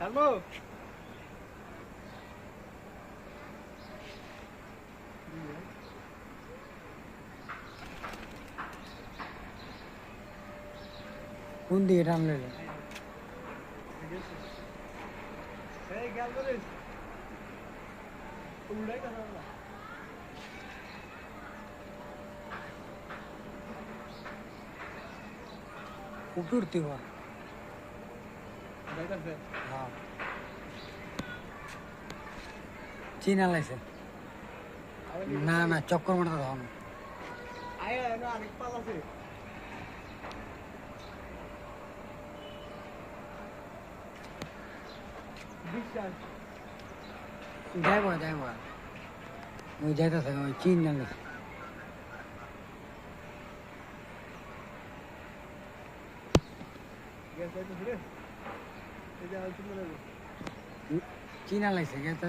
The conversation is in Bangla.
হ্যালো কোন দিকে টানলে এই গেল রে উড়াই কথা বলা উঠতে পার যাইতাছে হ্যাঁ চিনা লাইছে না না চক্কর মারতে তখন আয় না আরেক পাল আছে বিশ্বাস যাইব ওই যাইতেছে ওই চিন জানলে গ্যাস যাইতাছে রে এই যে আলোচনা করব চিনা লাইছে গেছে